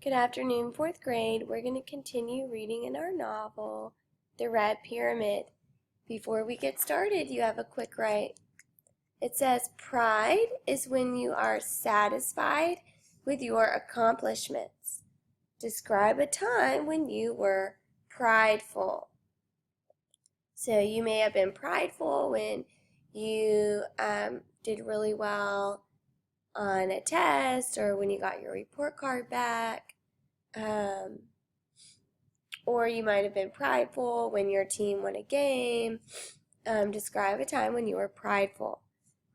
Good afternoon, fourth grade. We're going to continue reading in our novel, The Red Pyramid. Before we get started, you have a quick write. It says, pride is when you are satisfied with your accomplishments. Describe a time when you were prideful. So you may have been prideful when you did really well on a test or when you got your report card back. Or you might have been prideful when your team won a game. Describe a time when you were prideful.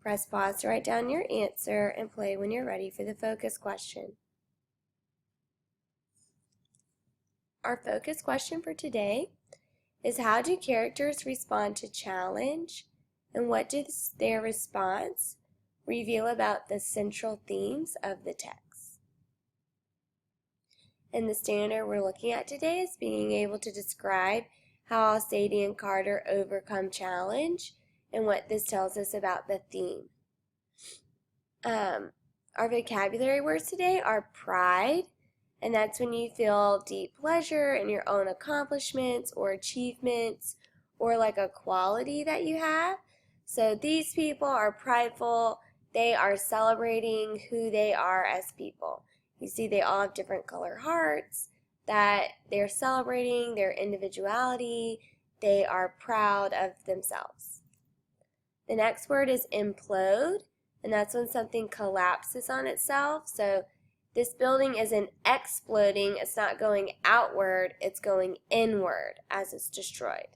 Press pause to write down your answer and play when you're ready for the focus question. Our focus question for today is, how do characters respond to challenge, and what does their response reveal about the central themes of the text? And the standard we're looking at today is being able to describe how Sadie and Carter overcome challenge and what this tells us about the theme. Our vocabulary words today are pride, and that's when you feel deep pleasure in your own accomplishments or achievements or like a quality that you have. So these people are prideful. They are celebrating who they are as people. You see they all have different color hearts, that they're celebrating their individuality. They are proud of themselves. The next word is implode, and that's when something collapses on itself. So this building isn't exploding. It's not going outward. It's going inward as it's destroyed.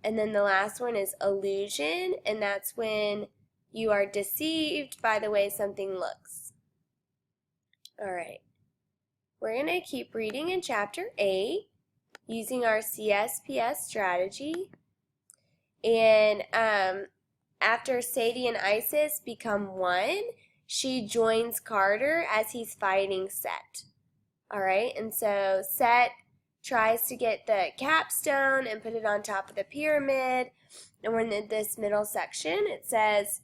And then the last one is illusion, and that's when you are deceived by the way something looks. All right, we're going to keep reading in Chapter 8 using our CSPS strategy. And after Sadie and Isis become one, she joins Carter as he's fighting Set. All right, and so Set tries to get the capstone and put it on top of the pyramid. And we're in this middle section. It says,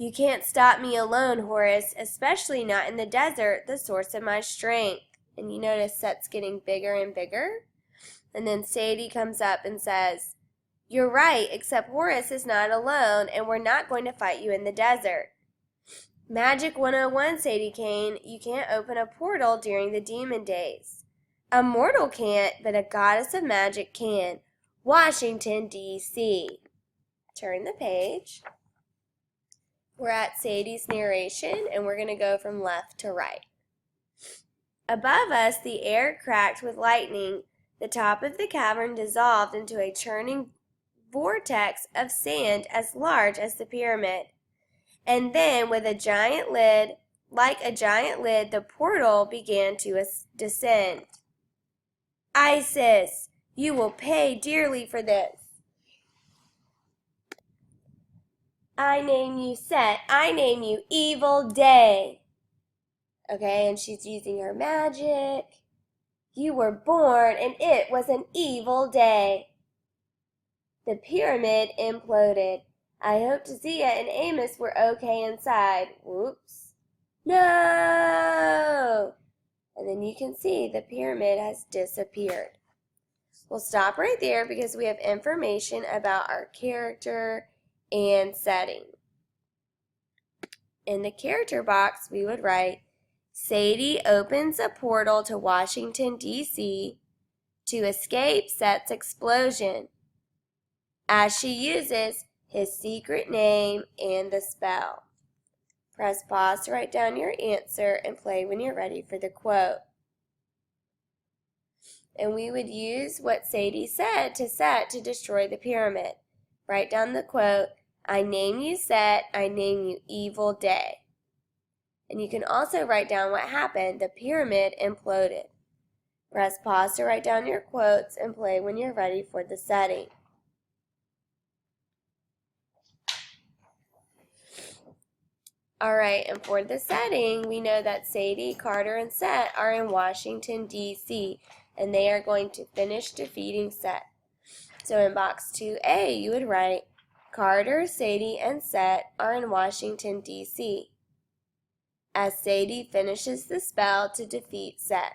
you can't stop me alone, Horus, especially not in the desert, the source of my strength. And you notice Set's getting bigger and bigger. And then Sadie comes up and says, you're right, except Horus is not alone, and we're not going to fight you in the desert. Magic 101, Sadie Kane, you can't open a portal during the demon days. A mortal can't, but a goddess of magic can. Washington, D.C. Turn the page. We're at Sadie's narration, and we're going to go from left to right. Above us, the air cracked with lightning. The top of the cavern dissolved into a churning vortex of sand as large as the pyramid. And then, with a giant lid, the portal began to descend. Isis, you will pay dearly for this. I name you Set. I name you Evil Day. Okay, and she's using her magic. You were born, and it was an evil day. The pyramid imploded. I hope Zia and Amos were okay inside. Whoops. No! And then you can see the pyramid has disappeared. We'll stop right there because we have information about our character and setting. In the character box, we would write, Sadie opens a portal to Washington, D.C. to escape Set's explosion, as she uses his secret name and the spell. Press pause to write down your answer and play when you're ready for the quote. And we would use what Sadie said to Set to destroy the pyramid. Write down the quote, I name you Set, I name you Evil Day. And you can also write down what happened. The pyramid imploded. Press pause to write down your quotes and play when you're ready for the setting. All right, and for the setting, we know that Sadie, Carter, and Set are in Washington, D.C., and they are going to finish defeating Set. So in box 2A, you would write, Carter, Sadie, and Set are in Washington, D.C. as Sadie finishes the spell to defeat Set.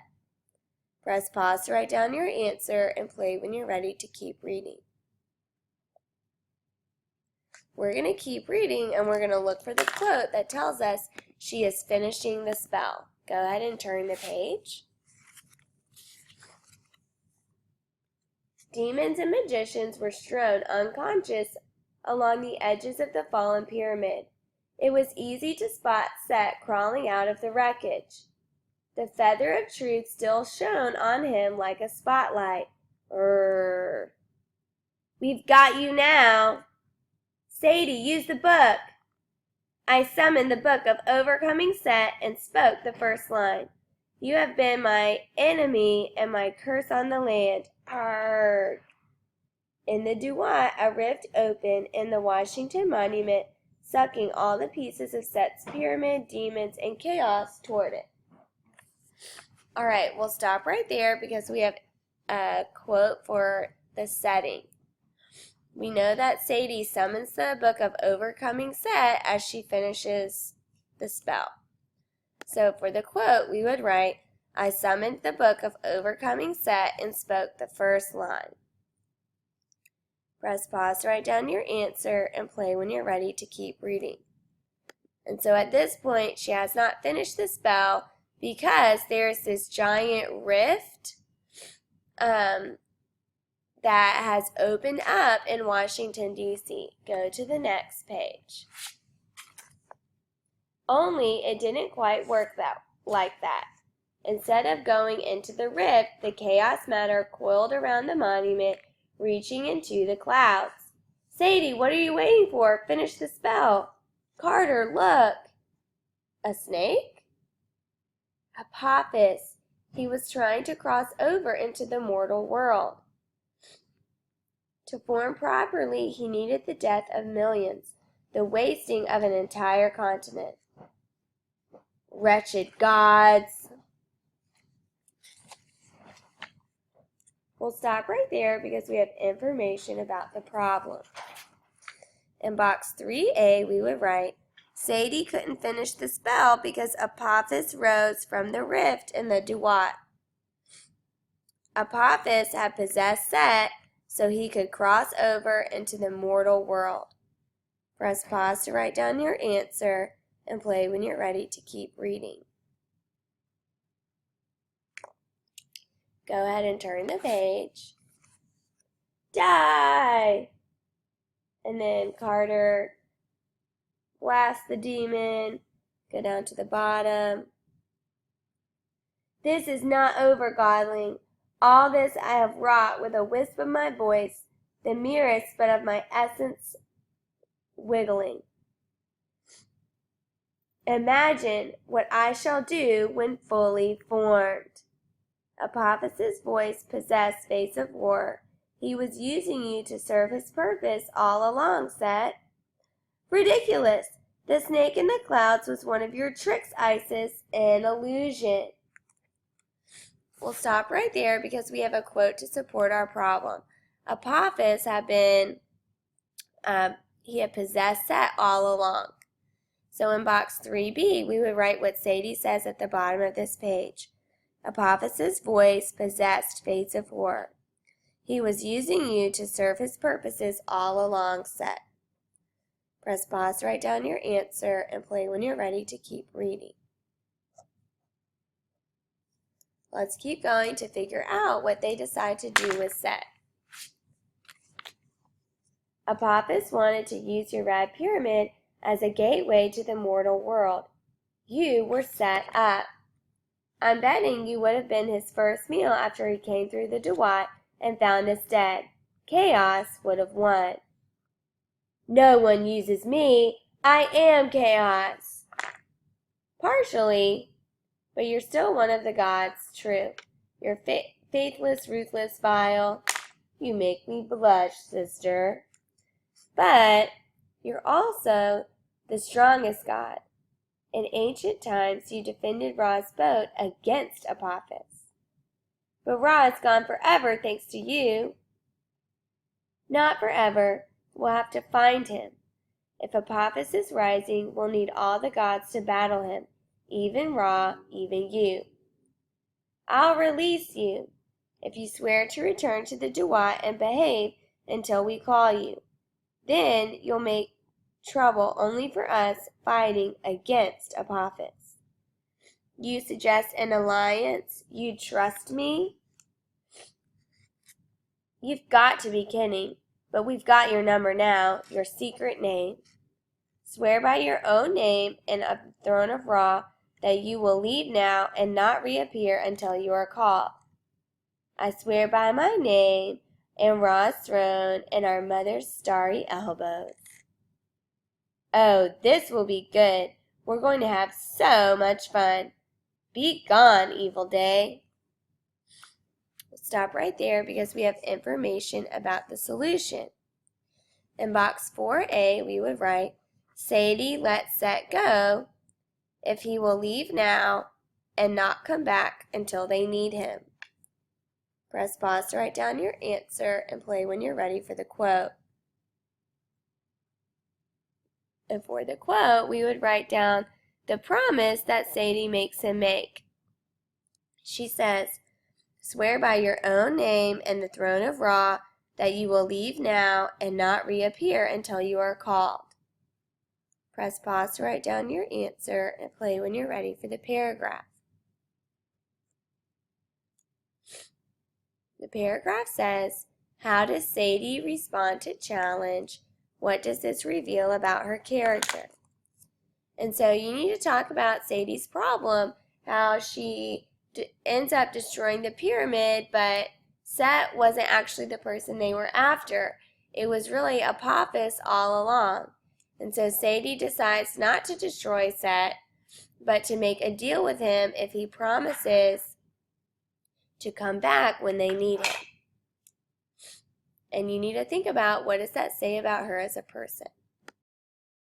Press pause to write down your answer and play when you're ready to keep reading. We're going to keep reading and we're going to look for the quote that tells us she is finishing the spell. Go ahead and turn the page. Demons and magicians were strewn unconscious along the edges of the fallen pyramid. It was easy to spot Set crawling out of the wreckage. The feather of truth still shone on him like a spotlight. We've got you now. Sadie, use the book. I summoned the book of overcoming Set and spoke the first line. You have been my enemy and my curse on the land. Arrgh. In the duat, a rift opened in the Washington Monument, sucking all the pieces of Set's pyramid, demons, and chaos toward it. All right, we'll stop right there because we have a quote for the setting. We know that Sadie summons the book of overcoming Set as she finishes the spell. So for the quote, we would write, I summoned the book of overcoming Set and spoke the first line. Press pause to write down your answer and play when you're ready to keep reading. And so at this point, she has not finished the spell because there's this giant rift that has opened up in Washington, D.C. Go to the next page. Only it didn't quite work like that. Instead of going into the rift, the chaos matter coiled around the monument, reaching into the clouds. Sadie, what are you waiting for? Finish the spell. Carter, look. A snake? Apophis. He was trying to cross over into the mortal world. To form properly, he needed the death of millions, the wasting of an entire continent. Wretched gods. We'll stop right there because we have information about the problem. In box 3A, we would write, Sadie couldn't finish the spell because Apophis rose from the rift in the duat. Apophis had possessed Set so he could cross over into the mortal world. Press pause to write down your answer and play when you're ready to keep reading. Go ahead and turn the page. Die! And then Carter blasts the demon. Go down to the bottom. This is not over, godling. All this I have wrought with a wisp of my voice, the merest but of my essence wiggling. Imagine what I shall do when fully formed. Apophis's voice possessed face of war. He was using you to serve his purpose all along, Set. Ridiculous! The snake in the clouds was one of your tricks, Isis, an illusion. We'll stop right there because we have a quote to support our problem. Apophis had possessed Set all along. So in box 3B, we would write what Sadie says at the bottom of this page. Apophis's voice possessed face of war. He was using you to serve his purposes all along, Set. Press pause to write down your answer and play when you're ready to keep reading. Let's keep going to figure out what they decide to do with Set. Apophis wanted to use your red pyramid as a gateway to the mortal world. You were set up. I'm betting you would have been his first meal after he came through the duat and found us dead. Chaos would have won. No one uses me. I am chaos. Partially, but you're still one of the gods, true. You're faithless, ruthless, vile. You make me blush, sister. But you're also the strongest god. In ancient times, you defended Ra's boat against Apophis. But Ra is gone forever thanks to you. Not forever. We'll have to find him. If Apophis is rising, we'll need all the gods to battle him. even Ra, even you. I'll release you if you swear to return to the Duat and behave until we call you. Then you'll make trouble only for us fighting against Apophis. You suggest an alliance? You trust me? You've got to be kidding, but we've got your number now, your secret name. Swear by your own name and of the throne of Ra that you will leave now and not reappear until you are called. I swear by my name and Ra's throne and our mother's starry elbows. Oh, this will be good. We're going to have so much fun. Be gone, evil day. We'll stop right there because we have information about the solution. In box 4A, we would write, Sadie lets Set go if he will leave now and not come back until they need him. Press pause to write down your answer and play when you're ready for the quote. And for the quote, we would write down the promise that Sadie makes him make. She says, swear by your own name and the throne of Ra that you will leave now and not reappear until you are called. Press pause to write down your answer and play when you're ready for the paragraph. The paragraph says, how does Sadie respond to challenge? What does this reveal about her character? And so you need to talk about Sadie's problem, how she ends up destroying the pyramid, but Set wasn't actually the person they were after. It was really Apophis all along. And so Sadie decides not to destroy Set, but to make a deal with him if he promises to come back when they need him. And you need to think about, what does that say about her as a person?